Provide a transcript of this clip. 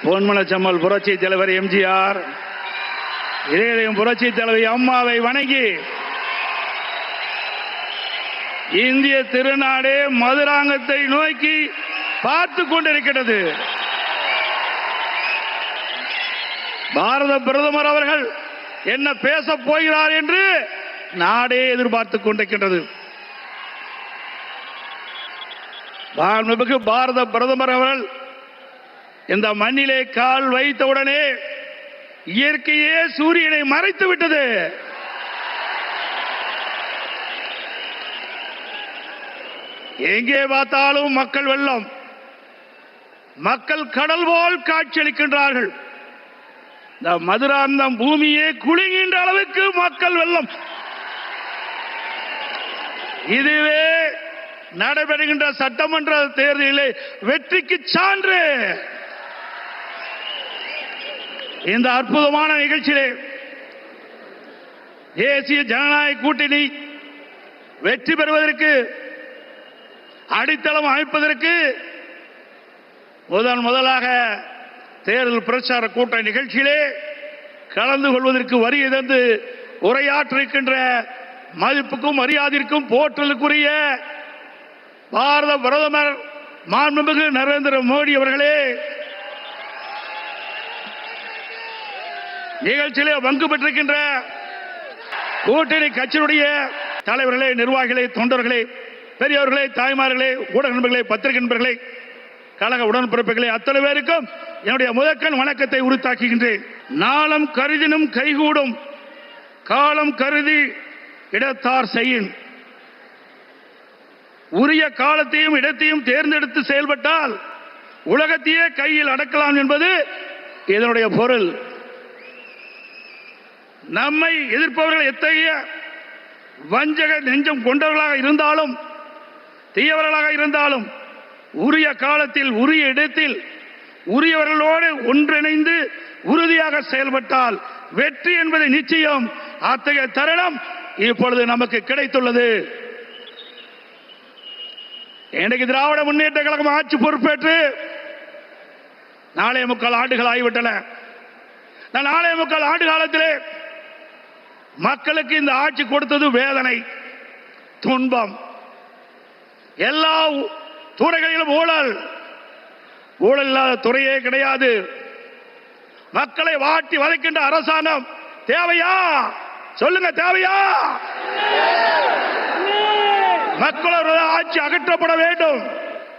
பொன்மனச்செம்மல் புரட்சி தலைவர் எம்ஜிஆர், இதயம் புரட்சி தலைவி அம்மாவை வணங்கி இந்திய திருநாடே மதுராங்கத்தை நோக்கி பார்த்து கொண்டிருக்கிறது. பாரத பிரதமர் அவர்கள் என்ன பேச போகிறார் என்று நாடே எதிர்பார்த்துக் கொண்டிருக்கின்றது. பாரத பிரதமர் அவர்கள் இந்த மண்ணிலே கால் வைத்தவுடனே இயற்கையே சூரியனை மறைத்து விட்டது. எங்கே பார்த்தாலும் மக்கள் வெள்ளம், மக்கள் கடல் போல் காட்சியளிக்கின்றார்கள். இந்த மதுராந்தம் பூமியே குலுங்குகின்ற அளவுக்கு மக்கள் வெள்ளம். இதுவே நடைபெறுகின்ற சட்டமன்ற தேர்தலில் வெற்றிக்கு சான்று. இந்த அற்புதமான நிகழ்ச்சியிலே தேசிய ஜனநாயக கூட்டணி வெற்றி பெறுவதற்கு அடித்தளம் அமைப்பதற்கு முதலாக தேர்தல் பிரச்சார கூட்ட நிகழ்ச்சியிலே கலந்து கொள்வதற்கு வருகை தந்து உரையாற்றிருக்கின்ற மதிப்புக்கும் மரியாதைக்கும் போற்றலுக்குரிய பாரத பிரதமர் மாண்புமிகு நரேந்திர மோடி அவர்களே, நிகழ்ச்சியிலே பங்கு பெற்றிருக்கின்ற கூட்டணி கட்சியினுடைய தலைவர்களே, நிர்வாகிகளே, தொண்டர்களே, பெரியவர்களே, தாய்மார்களே, ஊடக நண்பர்களே, பத்திரிகை நண்பர்களே, கழக உடன்பிறப்புகளே, அத்தனை பேருக்கும் என்னுடைய முதற்கண் வணக்கத்தை உரித்தாக்குகின்றேன். நாளம் கருதினும் கைகூடும், காலம் கருதி இடத்தார் செய்யின். உரிய காலத்தையும் இடத்தையும் தேர்ந்தெடுத்து செயல்பட்டால் உலகத்தையே கையில் அடக்கலாம் என்பது இதனுடைய பொருள். நம்மை எதிர்ப்பவர்கள் எத்தகைய வஞ்சக நெஞ்சம் கொண்டவர்களாக இருந்தாலும், தீயவர்களாக இருந்தாலும், உரிய காலத்தில் உரிய இடத்தில் உரியவர்களோடு ஒன்றிணைந்து உறுதியாக செயல்பட்டால் வெற்றி என்பது நிச்சயம். அத்தகைய தருணம் இப்பொழுது நமக்கு கிடைத்துள்ளது. இன்றைக்கு திராவிட முன்னேற்ற கழகம் ஆட்சி பொறுப்பேற்று 4.25 ஆண்டுகள் ஆகிவிட்டன. 4.25 ஆண்டு காலத்திலே மக்களுக்கு இந்த ஆட்சி கொடுத்தது வேதனை, துன்பம். எல்லா துறைகளிலும் ஊழல், ஊழல் இல்லாத துறையே கிடையாது. மக்களை வாட்டி வதைக்கின்ற அரசாங்கம் தேவையா? சொல்லுங்க, தேவையா? மக்களோட ஆட்சி அகற்றப்பட வேண்டும்.